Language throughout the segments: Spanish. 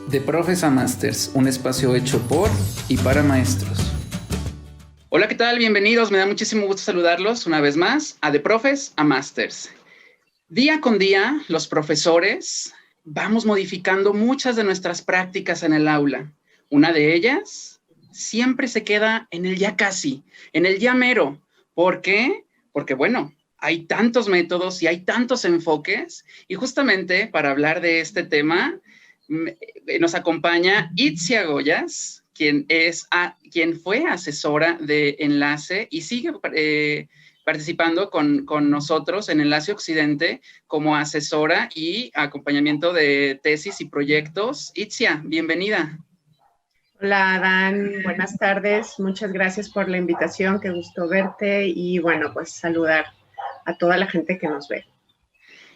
De Profes a Masters, un espacio hecho por y para maestros. Hola, ¿qué tal? Bienvenidos. Me da muchísimo gusto saludarlos una vez más a De Profes a Masters. Día con día, los profesores vamos modificando muchas de nuestras prácticas en el aula. Una de ellas siempre se queda en el ya casi, en el ya mero. ¿Por qué? Porque, bueno, hay tantos métodos y hay tantos enfoques. Y justamente para hablar de este tema, nos acompaña Itzia Goyas, quien fue asesora de Enlace y sigue participando con nosotros en Enlace Occidente como asesora y acompañamiento de tesis y proyectos. Itzia, bienvenida. Hola, Dan, buenas tardes. Muchas gracias por la invitación. Qué gusto verte y bueno, pues saludar a toda la gente que nos ve.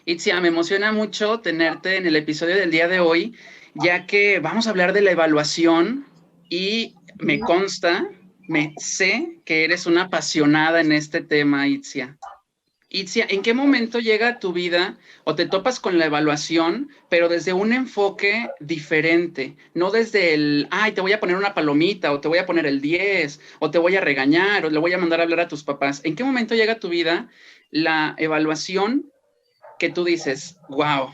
Itzia, me emociona mucho tenerte en el episodio del día de hoy, ya que vamos a hablar de la evaluación y me consta, me sé que eres una apasionada en este tema, Itzia. Itzia, ¿en qué momento llega a tu vida o te topas con la evaluación, pero desde un enfoque diferente? No desde el, ay, te voy a poner una palomita, o te voy a poner el 10, o te voy a regañar, o le voy a mandar a hablar a tus papás. ¿En qué momento llega a tu vida la evaluación que tú dices, wow,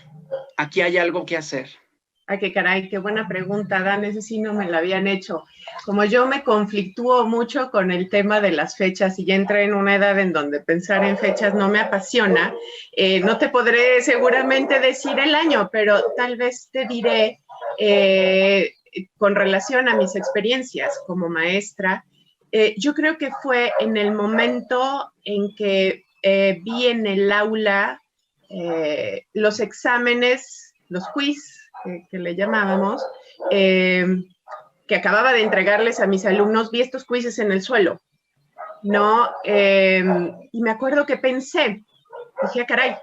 aquí hay algo que hacer? Ay, qué caray, qué buena pregunta, Dan. Ese sí no me la habían hecho. Como yo me conflictúo mucho con el tema de las fechas y ya entré en una edad en donde pensar en fechas no me apasiona, no te podré seguramente decir el año, pero tal vez te diré con relación a mis experiencias como maestra. Yo creo que fue en el momento en que vi en el aula los exámenes, los quiz que le llamábamos, que acababa de entregarles a mis alumnos, vi estos quizzes en el suelo, ¿no? Y me acuerdo que pensé, dije, caray,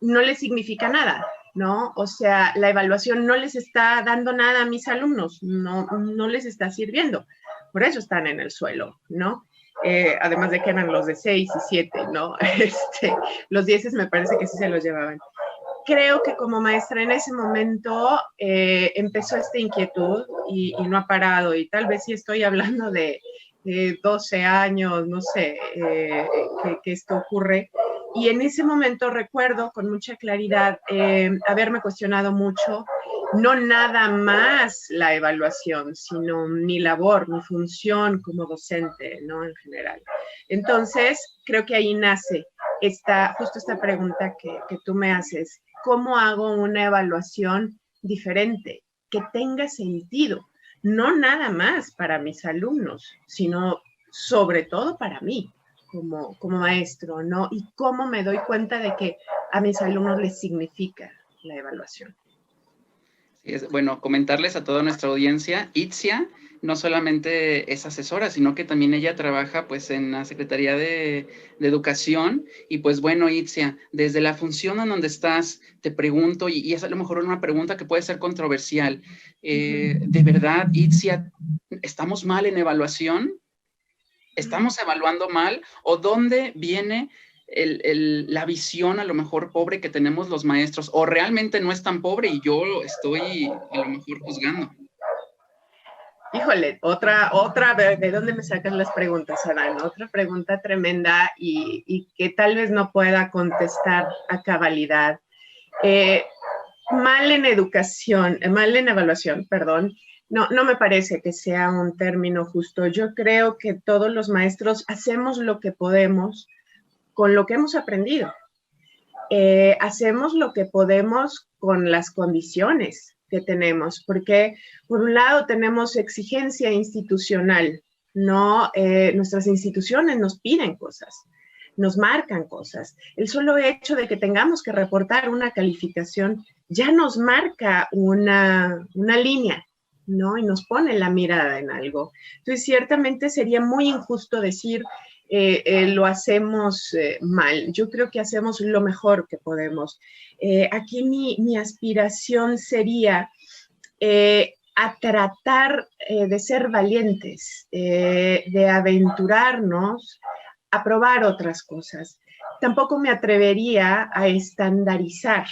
no les significa nada, ¿no? O sea, la evaluación no les está dando nada a mis alumnos, no les está sirviendo. Por eso están en el suelo, ¿no? Además de que eran los de 6 y 7, ¿no? Los 10 me parece que sí se los llevaban. Creo que como maestra en ese momento empezó esta inquietud y no ha parado. Y tal vez sí estoy hablando de 12 años, no sé, que esto ocurre. Y en ese momento recuerdo con mucha claridad haberme cuestionado mucho, no nada más la evaluación, sino mi labor, mi función como docente, ¿no? En general. Entonces, creo que ahí nace justo esta pregunta que tú me haces. ¿Cómo hago una evaluación diferente, que tenga sentido? No nada más para mis alumnos, sino sobre todo para mí como maestro, ¿no? Y cómo me doy cuenta de que a mis alumnos les significa la evaluación. Bueno, comentarles a toda nuestra audiencia, Itzia no solamente es asesora, sino que también ella trabaja pues en la Secretaría de Educación. Y pues bueno, Itzia, desde la función en donde estás, te pregunto, y es a lo mejor una pregunta que puede ser controversial, ¿de verdad, Itzia, estamos mal en evaluación? ¿Estamos evaluando mal? ¿O dónde viene la visión a lo mejor pobre que tenemos los maestros? ¿O realmente no es tan pobre y yo estoy a lo mejor juzgando? Híjole, ¿de dónde me sacas las preguntas, Adán? Otra pregunta tremenda y que tal vez no pueda contestar a cabalidad. Mal en educación, mal en evaluación, perdón, no me parece que sea un término justo. Yo creo que todos los maestros hacemos lo que podemos con lo que hemos aprendido. Hacemos lo que podemos con las condiciones que tenemos, porque por un lado tenemos exigencia institucional, no, nuestras instituciones nos piden cosas, nos marcan cosas. El solo hecho de que tengamos que reportar una calificación ya nos marca una línea, ¿no? Y nos pone la mirada en algo. Entonces, ciertamente sería muy injusto decir lo hacemos mal. Yo creo que hacemos lo mejor que podemos. Aquí mi aspiración sería a tratar de ser valientes, de aventurarnos a probar otras cosas. Tampoco me atrevería a estandarizar,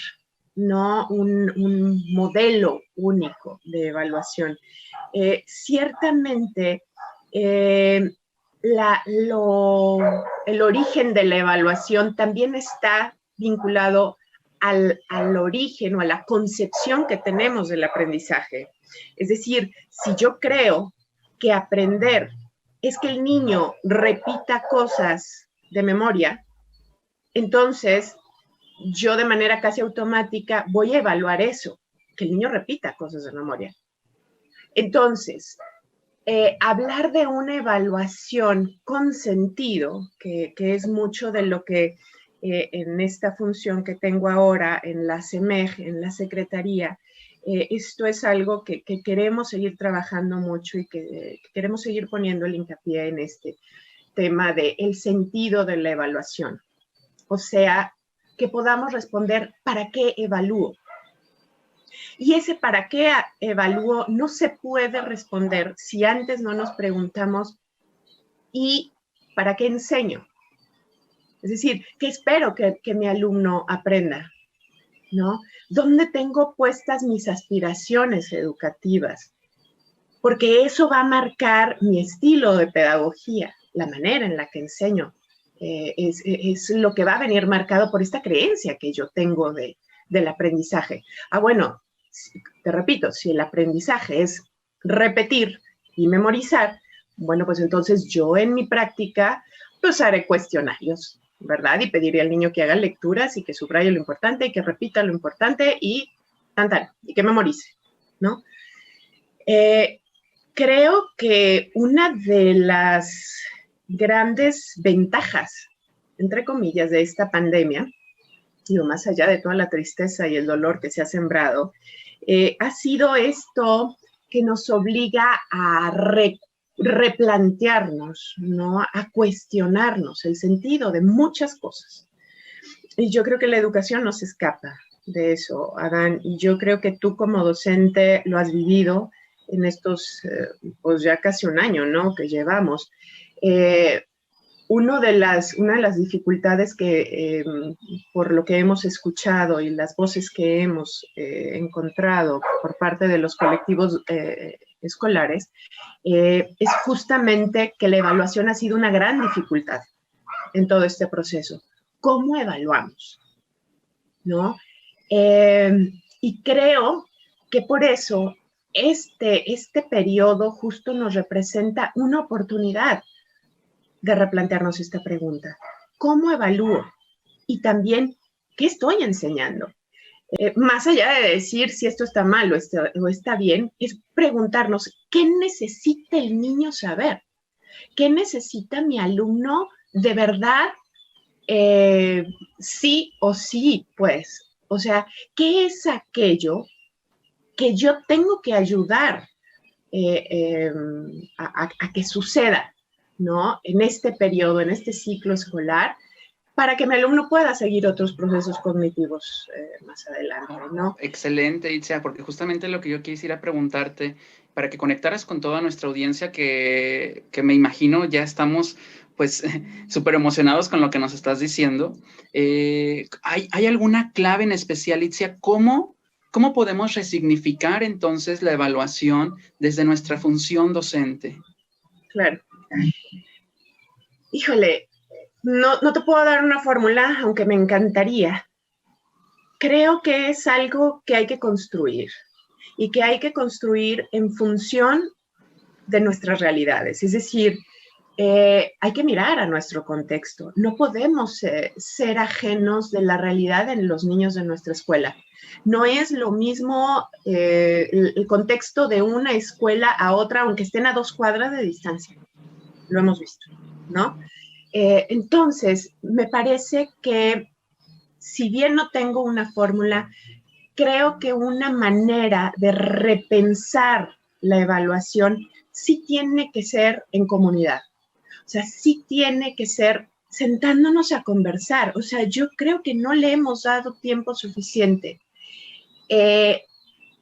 no un modelo único de evaluación. Ciertamente, el origen de la evaluación también está vinculado al origen o a la concepción que tenemos del aprendizaje. Es decir, si yo creo que aprender es que el niño repita cosas de memoria, entonces yo de manera casi automática voy a evaluar eso, que el niño repita cosas de memoria. Entonces, hablar de una evaluación con sentido, que es mucho de lo que en esta función que tengo ahora en la CEMEG, en la Secretaría, esto es algo que queremos seguir trabajando mucho y que queremos seguir poniendo el hincapié en este tema del sentido de la evaluación. O sea, que podamos responder ¿para qué evalúo? Y ese para qué evalúo no se puede responder si antes no nos preguntamos ¿y para qué enseño? Es decir, ¿qué espero que mi alumno aprenda? ¿No? ¿Dónde tengo puestas mis aspiraciones educativas? Porque eso va a marcar mi estilo de pedagogía, la manera en la que enseño. Es lo que va a venir marcado por esta creencia que yo tengo del aprendizaje. Bueno, te repito, si el aprendizaje es repetir y memorizar, bueno, pues entonces yo en mi práctica pues haré cuestionarios, ¿verdad? Y pediré al niño que haga lecturas y que subraye lo importante y que repita lo importante y y que memorice, ¿no? Creo que una de las grandes ventajas, entre comillas, de esta pandemia, digo, más allá de toda la tristeza y el dolor que se ha sembrado, ha sido esto que nos obliga a replantearnos, ¿no? A cuestionarnos el sentido de muchas cosas. Y yo creo que la educación no se escapa de eso, Adán, y yo creo que tú como docente lo has vivido en estos, pues ya casi un año, ¿no? Que llevamos. Una de las dificultades que, por lo que hemos escuchado y las voces que hemos encontrado por parte de los colectivos escolares, es justamente que la evaluación ha sido una gran dificultad en todo este proceso. ¿Cómo evaluamos? ¿No? Y creo que por eso este periodo justo nos representa una oportunidad de replantearnos esta pregunta. ¿Cómo evalúo? Y también, ¿qué estoy enseñando? Más allá de decir si esto está mal o está bien, es preguntarnos, ¿qué necesita el niño saber? ¿Qué necesita mi alumno de verdad? Sí o sí, pues. O sea, ¿qué es aquello que yo tengo que ayudar a que suceda, ¿no? En este periodo, en este ciclo escolar, para que mi alumno pueda seguir otros procesos cognitivos más adelante, ¿no? Excelente, Itzia, porque justamente lo que yo quisiera preguntarte, para que conectaras con toda nuestra audiencia, que me imagino ya estamos pues súper emocionados con lo que nos estás diciendo. ¿Hay alguna clave en especial, Itzia? ¿Cómo podemos resignificar entonces la evaluación desde nuestra función docente? Claro. Híjole, no te puedo dar una fórmula, aunque me encantaría. Creo que es algo que hay que construir y que hay que construir en función de nuestras realidades. Es decir, hay que mirar a nuestro contexto. No podemos ser ajenos de la realidad en los niños de nuestra escuela. No es lo mismo el contexto de una escuela a otra, aunque estén a 2 cuadras de distancia. Lo hemos visto, ¿no? Entonces, me parece que si bien no tengo una fórmula, creo que una manera de repensar la evaluación sí tiene que ser en comunidad. O sea, sí tiene que ser sentándonos a conversar. O sea, yo creo que no le hemos dado tiempo suficiente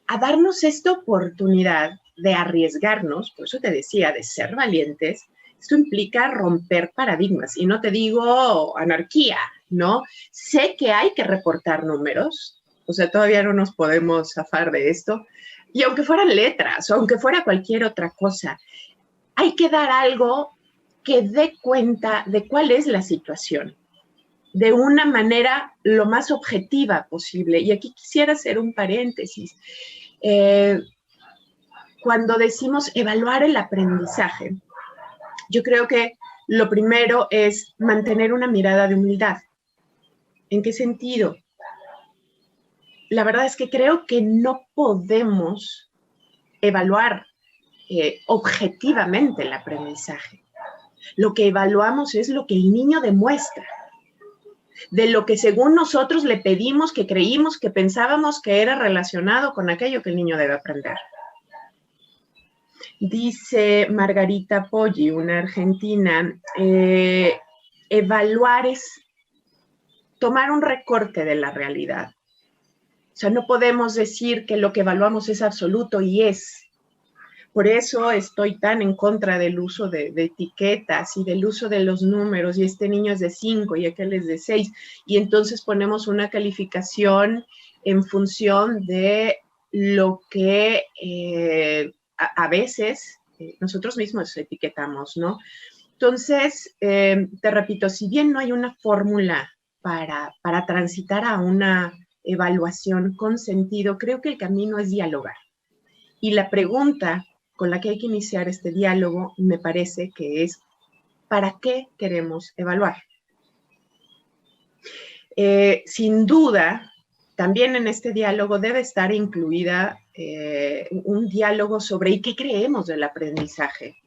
a darnos esta oportunidad de arriesgarnos, por eso te decía, de ser valientes. Esto implica romper paradigmas y no te digo anarquía, ¿no? Sé que hay que reportar números, O sea, todavía no nos podemos zafar de esto. Y aunque fueran letras o aunque fuera cualquier otra cosa, hay que dar algo que dé cuenta de cuál es la situación, de una manera lo más objetiva posible. Y aquí quisiera hacer un paréntesis. Cuando decimos evaluar el aprendizaje, yo creo que lo primero es mantener una mirada de humildad. ¿En qué sentido? La verdad es que creo que no podemos evaluar objetivamente el aprendizaje. Lo que evaluamos es lo que el niño demuestra, de lo que según nosotros le pedimos, que creímos, que pensábamos que era relacionado con aquello que el niño debe aprender. Dice Margarita Poggi, una argentina, evaluar es tomar un recorte de la realidad. O sea, no podemos decir que lo que evaluamos es absoluto y es. Por eso estoy tan en contra del uso de etiquetas y del uso de los números, y este niño es de 5 y aquel es de 6, y entonces ponemos una calificación en función de lo que a veces nosotros mismos etiquetamos, ¿no? Entonces, te repito, si bien no hay una fórmula para transitar a una evaluación con sentido, creo que el camino es dialogar. Y la pregunta con la que hay que iniciar este diálogo me parece que es, ¿para qué queremos evaluar? Sin duda, también en este diálogo debe estar incluida un diálogo sobre ¿y qué creemos del aprendizaje?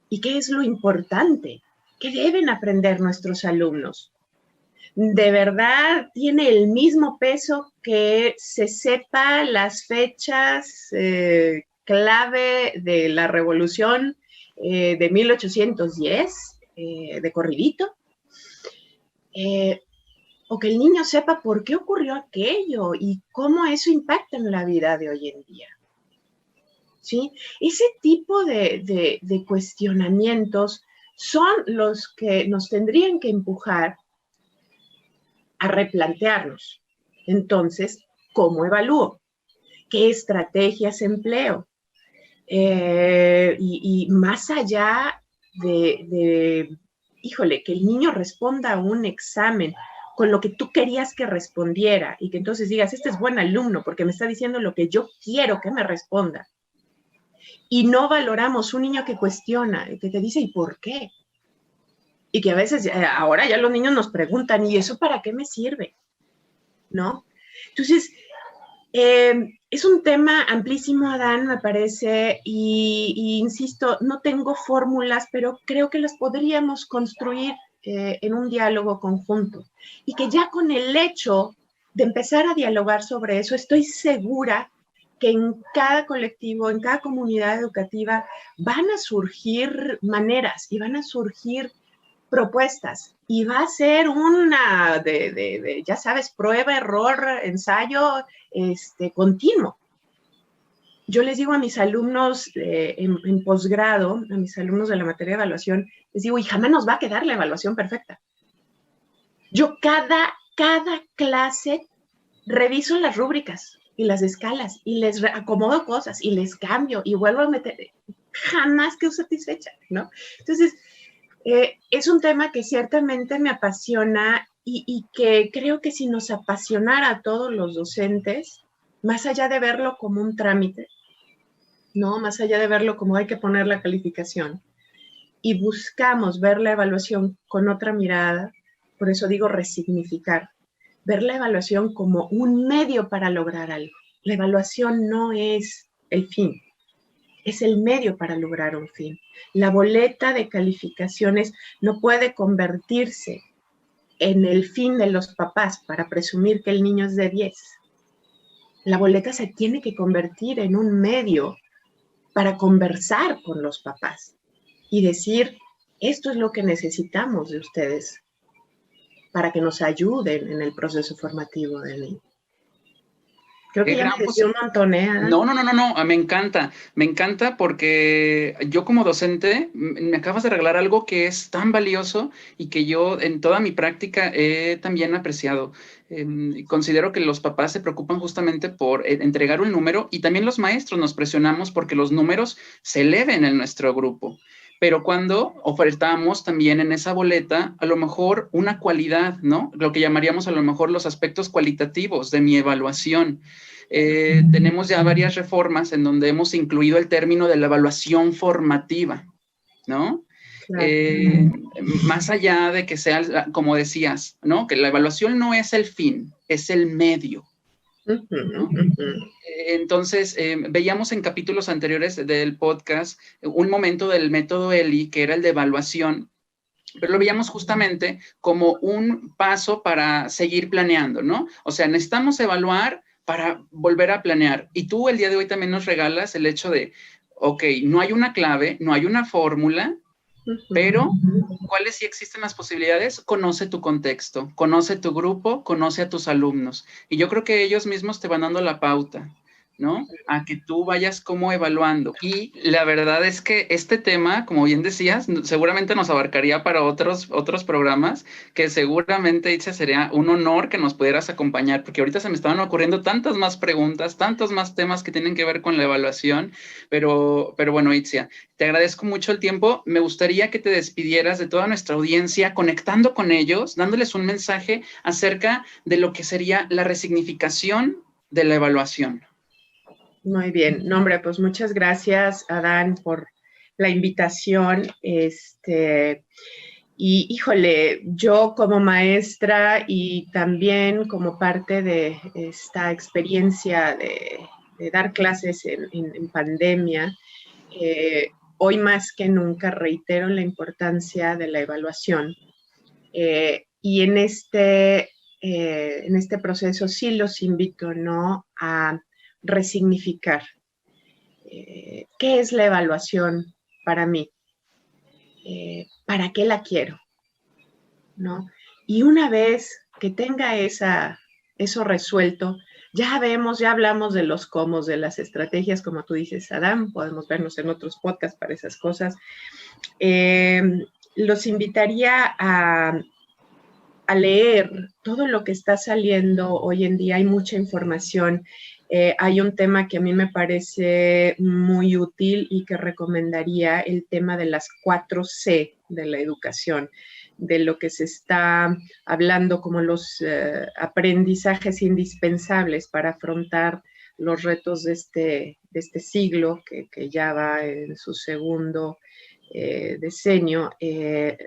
¿Y qué es lo importante? ¿Qué deben aprender nuestros alumnos? ¿De verdad tiene el mismo peso que se sepa las fechas clave de la Revolución de 1810 de corridito? O que el niño sepa por qué ocurrió aquello y cómo eso impacta en la vida de hoy en día. ¿Sí? Ese tipo de cuestionamientos son los que nos tendrían que empujar a replantearnos. Entonces, ¿cómo evalúo? ¿Qué estrategias empleo? Y más allá híjole, que el niño responda a un examen con lo que tú querías que respondiera y que entonces digas, este es buen alumno porque me está diciendo lo que yo quiero que me responda. Y no valoramos un niño que cuestiona, que te dice, ¿y por qué? Y que a veces, ahora ya los niños nos preguntan, ¿y eso para qué me sirve? ¿No? Entonces, es un tema amplísimo, Adán, me parece, y insisto, no tengo fórmulas, pero creo que las podríamos construir en un diálogo conjunto. Y que ya con el hecho de empezar a dialogar sobre eso, estoy segura que en cada colectivo, en cada comunidad educativa, van a surgir maneras y van a surgir propuestas y va a ser una ya sabes, prueba, error, ensayo continuo. Yo les digo a mis alumnos en posgrado, a mis alumnos de la materia de evaluación, les digo, y jamás nos va a quedar la evaluación perfecta. Yo cada clase reviso las rúbricas y las escalas y les acomodo cosas y les cambio y vuelvo a meter, jamás quedo satisfecha, ¿no? Entonces, es un tema que ciertamente me apasiona y que creo que si nos apasionara a todos los docentes, más allá de verlo como un trámite, ¿no? Más allá de verlo como hay que poner la calificación, y buscamos ver la evaluación con otra mirada, por eso digo resignificar, ver la evaluación como un medio para lograr algo. La evaluación no es el fin, es el medio para lograr un fin. La boleta de calificaciones no puede convertirse en el fin de los papás para presumir que el niño es de 10. La boleta se tiene que convertir en un medio para conversar con los papás y decir, esto es lo que necesitamos de ustedes para que nos ayuden en el proceso formativo del niño. Creo que ya me decía un montón, ¿eh? No, me encanta porque yo como docente me acabas de regalar algo que es tan valioso y que yo en toda mi práctica he también apreciado. Considero que los papás se preocupan justamente por entregar un número y también los maestros nos presionamos porque los números se eleven en nuestro grupo. Pero cuando ofertamos también en esa boleta, a lo mejor una cualidad, ¿no? Lo que llamaríamos a lo mejor los aspectos cualitativos de mi evaluación. Tenemos ya varias reformas en donde hemos incluido el término de la evaluación formativa, ¿no? Claro. Más allá de que sea, como decías, ¿no? Que la evaluación no es el fin, es el medio, ¿no? Entonces, veíamos en capítulos anteriores del podcast un momento del método ELI, que era el de evaluación, pero lo veíamos justamente como un paso para seguir planeando, ¿no? O sea, necesitamos evaluar para volver a planear. Y tú el día de hoy también nos regalas el hecho de, ok, no hay una clave, no hay una fórmula, pero ¿cuáles sí existen las posibilidades? Conoce tu contexto, conoce tu grupo, conoce a tus alumnos. Y yo creo que ellos mismos te van dando la pauta, ¿no? A que tú vayas como evaluando. Y la verdad es que este tema, como bien decías, seguramente nos abarcaría para otros programas, que seguramente, Itzia, sería un honor que nos pudieras acompañar, porque ahorita se me estaban ocurriendo tantas más preguntas, tantos más temas que tienen que ver con la evaluación, pero bueno, Itzia, te agradezco mucho el tiempo. Me gustaría que te despidieras de toda nuestra audiencia, conectando con ellos, dándoles un mensaje acerca de lo que sería la resignificación de la evaluación. Muy bien. No, hombre, pues muchas gracias, Adán, por la invitación. Y híjole, yo como maestra y también como parte de esta experiencia de dar clases en pandemia, hoy más que nunca reitero la importancia de la evaluación. Y en este proceso sí los invito, ¿no?, a resignificar. ¿Qué es la evaluación para mí? ¿Para qué la quiero? ¿No? Y una vez que tenga eso resuelto, ya hablamos de los cómo, de las estrategias, como tú dices, Adán, podemos vernos en otros podcasts para esas cosas. Los invitaría a leer todo lo que está saliendo hoy en día. Hay mucha información. Hay un tema que a mí me parece muy útil y que recomendaría, el tema de las 4C de la educación, de lo que se está hablando como los aprendizajes indispensables para afrontar los retos de este siglo, que ya va en su segundo decenio,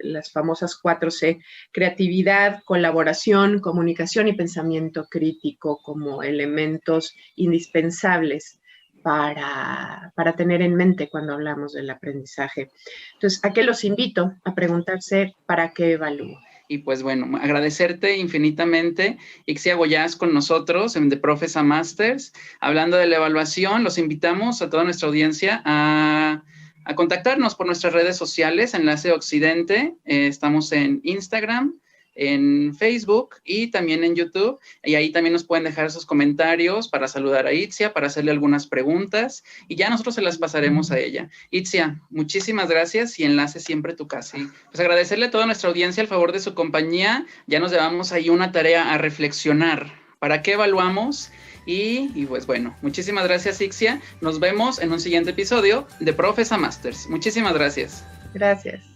las famosas 4C: creatividad, colaboración, comunicación y pensamiento crítico, como elementos indispensables para tener en mente cuando hablamos del aprendizaje. Entonces, ¿a qué los invito? A preguntarse ¿para qué evalúo? Y pues bueno, agradecerte infinitamente, Itzia Goiás, con nosotros en De Profes a Masters. Hablando de la evaluación, los invitamos a toda nuestra audiencia a contactarnos por nuestras redes sociales, Enlace Occidente. Estamos en Instagram, en Facebook y también en YouTube. Y ahí también nos pueden dejar sus comentarios para saludar a Itzia, para hacerle algunas preguntas. Y ya nosotros se las pasaremos a ella. Itzia, muchísimas gracias y Enlace siempre tu casa. Y pues agradecerle a toda nuestra audiencia el favor de su compañía. Ya nos llevamos ahí una tarea a reflexionar. ¿Para qué evaluamos? Y pues bueno, muchísimas gracias, Itzia. Nos vemos en un siguiente episodio de Profes a Masters. Muchísimas gracias. Gracias.